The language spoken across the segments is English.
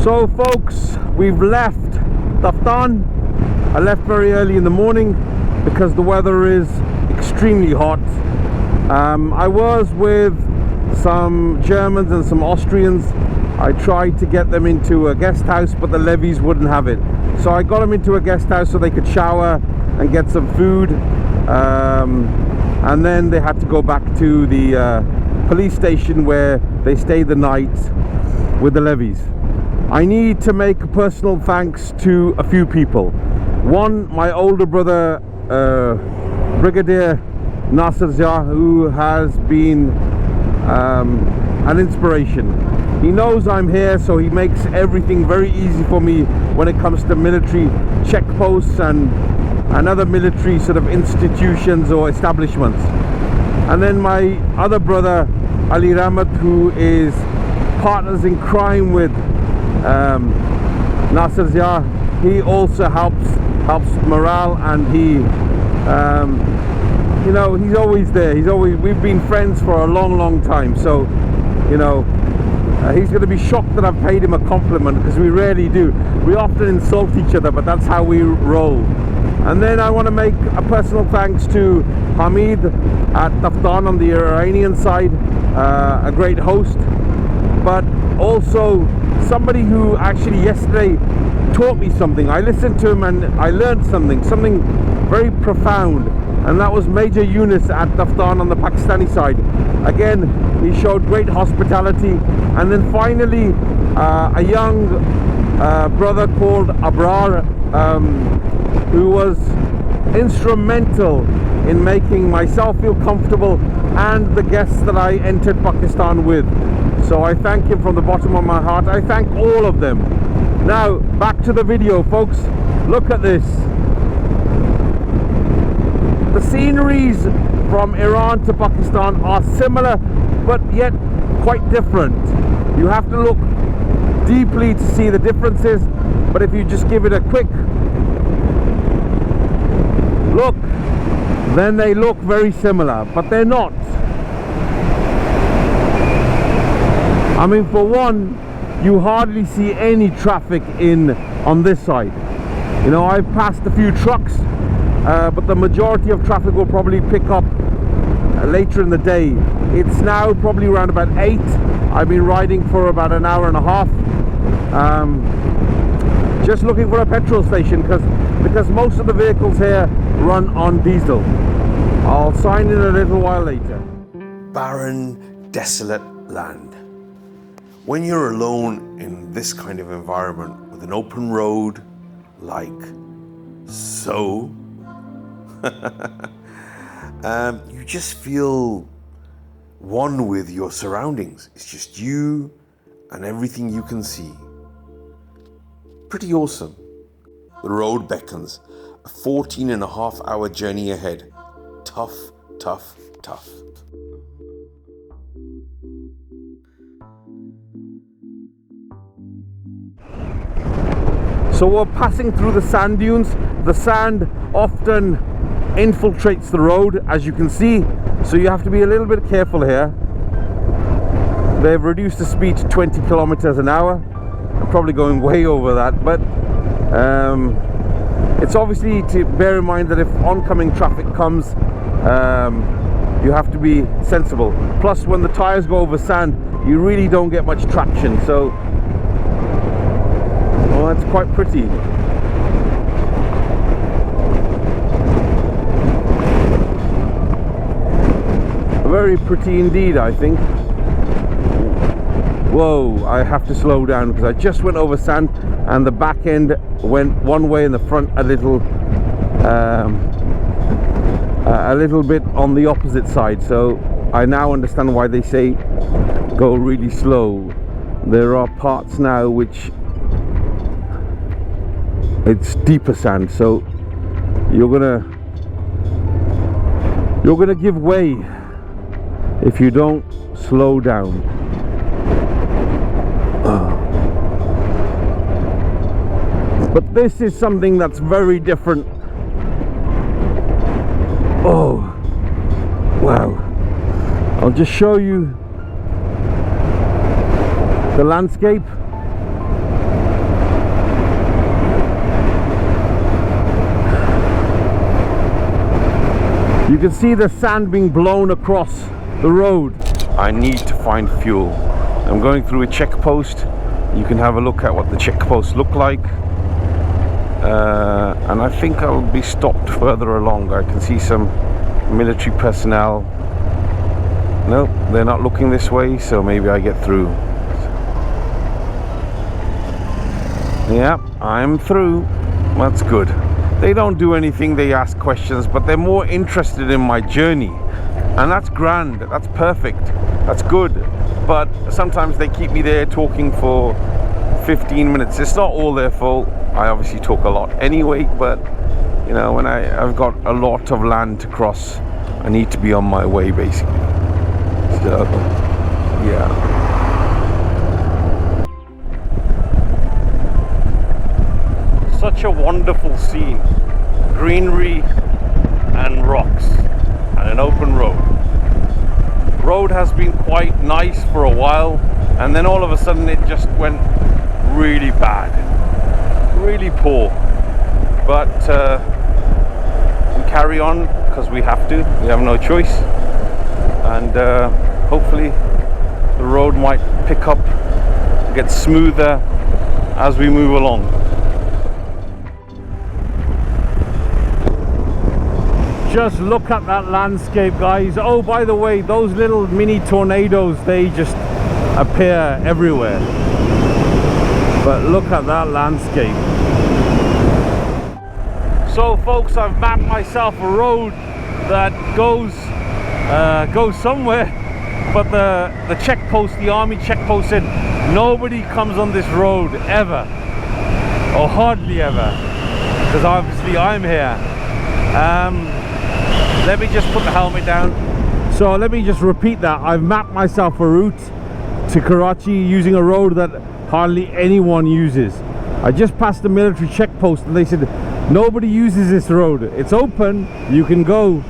So folks, we've left Taftan. I left very early in the morning because the weather is extremely hot. I was with some Germans and some Austrians. I tried to get them into a guest house, but the levies wouldn't have it. So I got them into a guest house so they could shower and get some food. And then they had to go back to the police station where they stayed the night with the levies. I need to make a personal thanks to a few people. One, my older brother, Brigadier Nasser Zia, who has been an inspiration. He knows I'm here, so he makes everything very easy for me when it comes to military checkposts and other military sort of institutions or establishments. And then my other brother, Ali Ramat, who is partners in crime with Nasser Zia, he also helps morale, and he you know, he's always there. We've been friends for a long time, so you know, he's going to be shocked that I've paid him a compliment, because we rarely do. We often insult each other, but that's how we roll. And then I want to make a personal thanks to Hamid at Taftan on the Iranian side, a great host, but also somebody who actually yesterday taught me something. I listened to him and I learned something very profound, and that was Major Yunus at Taftan on the Pakistani side. Again, he showed great hospitality. And then finally, a young brother called Abrar, who was instrumental in making myself feel comfortable and the guests that I entered Pakistan with. So I thank him from the bottom of my heart. I thank all of them. Now, back to the video, folks. Look at this. The sceneries from Iran to Pakistan are similar, but yet quite different. You have to look deeply to see the differences, but if you just give it a quick look, then they look very similar, but they're not. I mean, for one, you hardly see any traffic on this side. You know, I've passed a few trucks, but the majority of traffic will probably pick up later in the day. It's now probably around about 8. I've been riding for about an hour and a half, just looking for a petrol station, because most of the vehicles here run on diesel. I'll sign in a little while later. Barren, desolate land. When you're alone in this kind of environment with an open road like so, you just feel one with your surroundings. It's just you and everything you can see. Pretty awesome. The road beckons. A 14.5-hour journey ahead. Tough. So we're passing through the sand dunes. The sand often infiltrates the road, as you can see, so you have to be a little bit careful here. They've reduced the speed to 20 kilometers an hour. I'm probably going way over that, but it's obviously to bear in mind that if oncoming traffic comes, you have to be sensible. Plus, when the tires go over sand, you really don't get much traction, so well, that's quite pretty. Very pretty indeed, I think. Whoa, I have to slow down because I just went over sand and the back end went one way and the front a little bit on the opposite side. So I now understand why they say go really slow. There are parts now which it's deeper sand, so you're gonna give way if you don't slow down. But this is something that's very different. Oh wow, I'll just show you the landscape. You can see the sand being blown across the road. I need to find fuel. I'm going through a check post. You can have a look at what the check posts look like. And I think I'll be stopped further along. I can see some military personnel. Nope, they're not looking this way, so maybe I get through. Yep, I'm through. That's good. They don't do anything, they ask questions, but they're more interested in my journey. And that's grand, that's perfect, that's good. But sometimes they keep me there talking for 15 minutes. It's not all their fault. I obviously talk a lot anyway, but you know, when I've got a lot of land to cross, I need to be on my way basically. So, yeah. Such a wonderful scene. Greenery and rocks and an open road. Road has been quite nice for a while, and then all of a sudden it just went really bad, really poor. But we carry on because we have to. We have no choice, and hopefully the road might pick up, get smoother as we move along. Just look at that landscape, guys. Oh, by the way, those little mini tornadoes, they just appear everywhere. But look at that landscape. So folks, I've mapped myself a road that goes somewhere, but the check post, the army check post, said nobody comes on this road ever, or hardly ever, because obviously I'm here. Let me just put the helmet down. So let me just repeat that. I've mapped myself a route to Karachi using a road that hardly anyone uses. I just passed the military checkpost and they said nobody uses this road. It's open, you can go.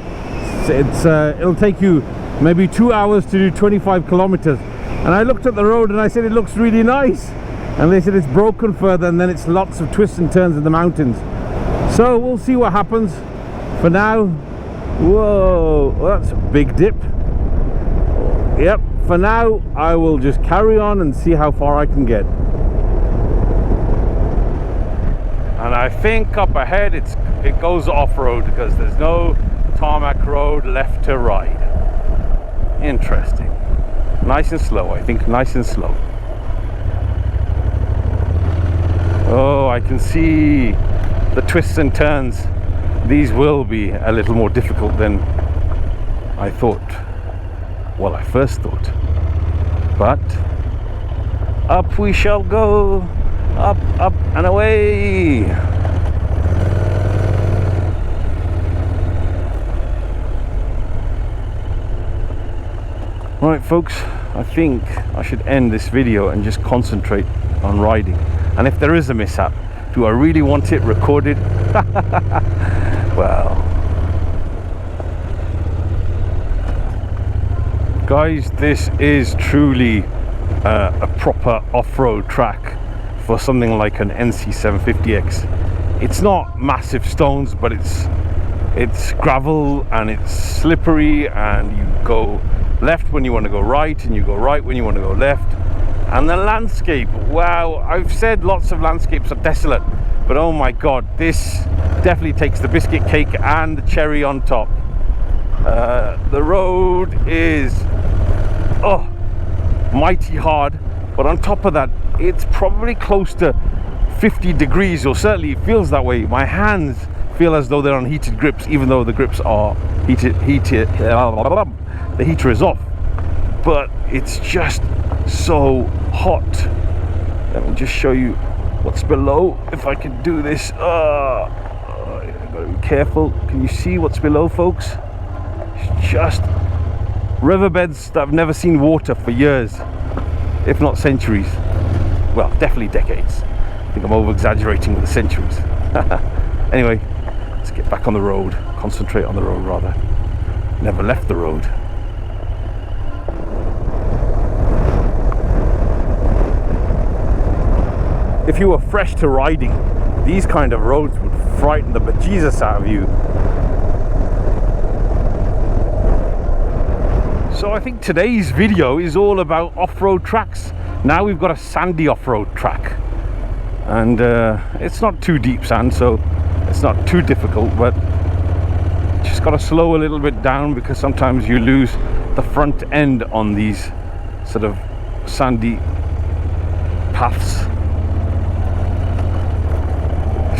It'll take you maybe 2 hours to do 25 kilometers. And I looked at the road and I said it looks really nice. And they said it's broken further, and then it's lots of twists and turns in the mountains. So we'll see what happens. For now, whoa, well, that's a big dip. Yep, for now I will just carry on and see how far I can get. And I think up ahead it goes off-road because there's no tarmac road left to ride. Interesting. Nice and slow, I think, nice and slow. Oh, I can see the twists and turns. These will be a little more difficult than I thought. Well, I first thought. But up we shall go. Up, up and away. Right, folks, I think I should end this video and just concentrate on riding. And if there is a mishap, do I really want it recorded? Well, guys, this is truly a proper off-road track for something like an NC750X. It's not massive stones, but it's gravel and it's slippery, and you go left when you want to go right, and you go right when you want to go left. And the landscape, wow, I've said lots of landscapes are desolate, but oh my god, this definitely takes the biscuit cake and the cherry on top. The road is mighty hard, but on top of that, it's probably close to 50 degrees, or certainly it feels that way. My hands feel as though they're on heated grips, even though the grips are heated. The heater is off, but it's just so hot. Let me just show you what's below, if I can do this. I've got to be careful. Can you see what's below, folks? It's just riverbeds that have never seen water for years, if not centuries. Well, definitely decades. I think I'm over exaggerating with the centuries. Anyway, let's get back on the road. Concentrate on the road, rather. Never left the road. If you were fresh to riding, these kind of roads would frighten the bejesus out of you. So I think today's video is all about off-road tracks. Now we've got a sandy off-road track, and it's not too deep sand, so it's not too difficult, but just got to slow a little bit down because sometimes you lose the front end on these sort of sandy paths.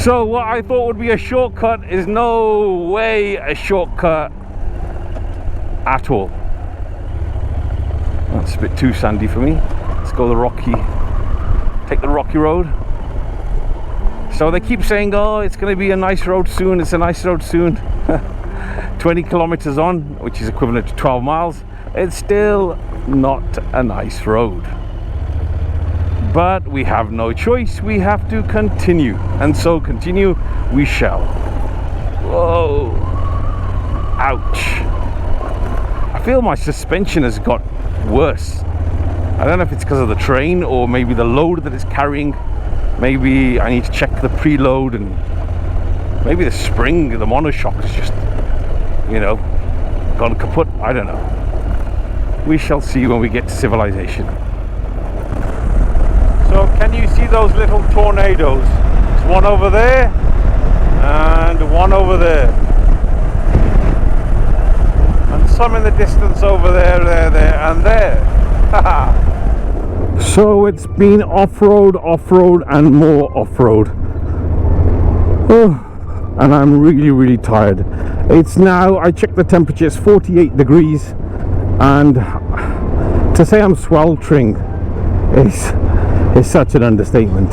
So what I thought would be a shortcut is no way a shortcut at all. That's a bit too sandy for me. Let's go take the rocky road. So they keep saying, oh, it's going to be a nice road soon, it's a nice road soon. 20 kilometers on, which is equivalent to 12 miles, it's still not a nice road. But we have no choice, we have to continue, and so continue we shall. Whoa, ouch. I feel my suspension has got worse. I don't know if it's because of the train or maybe the load that it's carrying. Maybe I need to check the preload, and maybe the spring, the monoshock is just, you know, gone kaput. I don't know. We shall see when we get to civilization. So can you see those little tornadoes? There's one over there and one over there, and some in the distance over there, and there. So it's been off-road, and more off-road. Oh, and I'm really tired. It's now, I checked the temperature, it's 48 degrees, and to say I'm sweltering is such an understatement.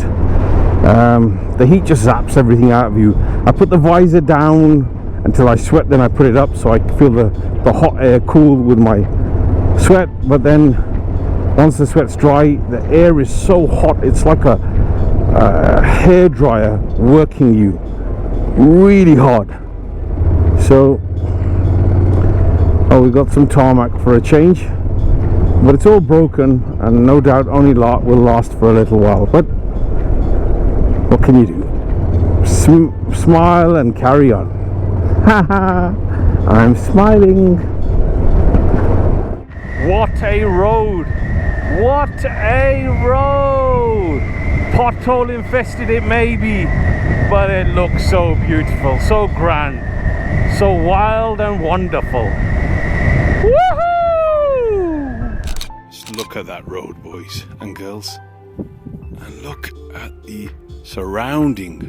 The heat just zaps everything out of you. I put the visor down until I sweat, then I put it up so I feel the hot air cool with my sweat, but then once the sweat's dry, the air is so hot, it's like a hairdryer working you really hard. So, oh, we got some tarmac for a change, but it's all broken and no doubt only will last for a little while. But what can you do? Smile and carry on. Haha, I'm smiling. What a road! What a road! Pothole infested it may be, but it looks so beautiful, so grand, so wild and wonderful. Woohoo! Just look at that road, boys and girls, and look at the surrounding.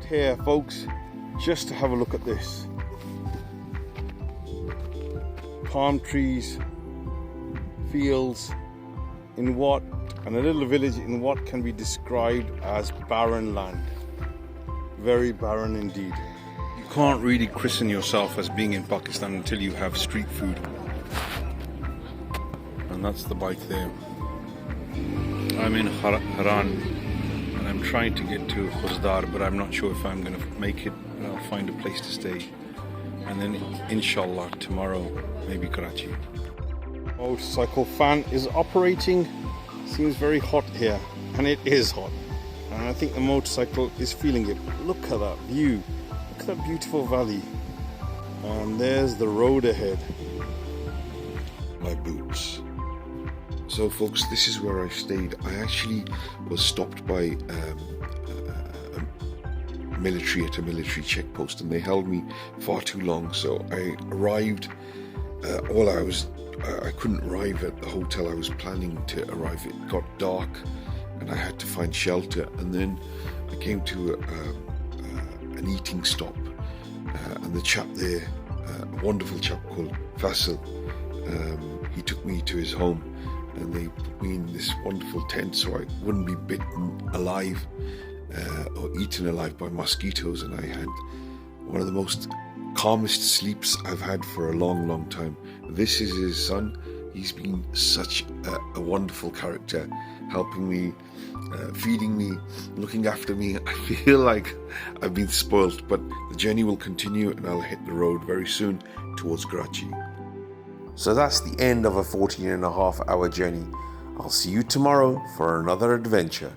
Here, folks, just to have a look at this. Palm trees, fields, and a little village in what can be described as barren land. Very barren indeed. You can't really christen yourself as being in Pakistan until you have street food. And that's the bike there. I'm in Haran, and I'm trying to get to Khunjrab, but I'm not sure if I'm going to make it. I'll find a place to stay, and then inshallah tomorrow maybe Karachi. Motorcycle fan is operating. Seems very hot here, and it is hot, and I think the motorcycle is feeling it. Look at that view, look at that beautiful valley, and there's the road ahead. My boots. So folks, this is where I stayed. I actually was stopped by military at a military checkpost, and they held me far too long, so I arrived. I couldn't arrive at the hotel I was planning to arrive. It got dark and I had to find shelter, and then I came to an eating stop, and the chap there, a wonderful chap called Faisal, he took me to his home, and they put me in this wonderful tent so I wouldn't be bitten alive or eaten alive by mosquitoes, and I had one of the most calmest sleeps I've had for a long time. This is his son. He's been such a wonderful character, helping me, feeding me, looking after me. I feel like I've been spoilt, but the journey will continue, and I'll hit the road very soon towards Karachi. So that's the end of a 14.5-hour journey. I'll see you tomorrow for another adventure.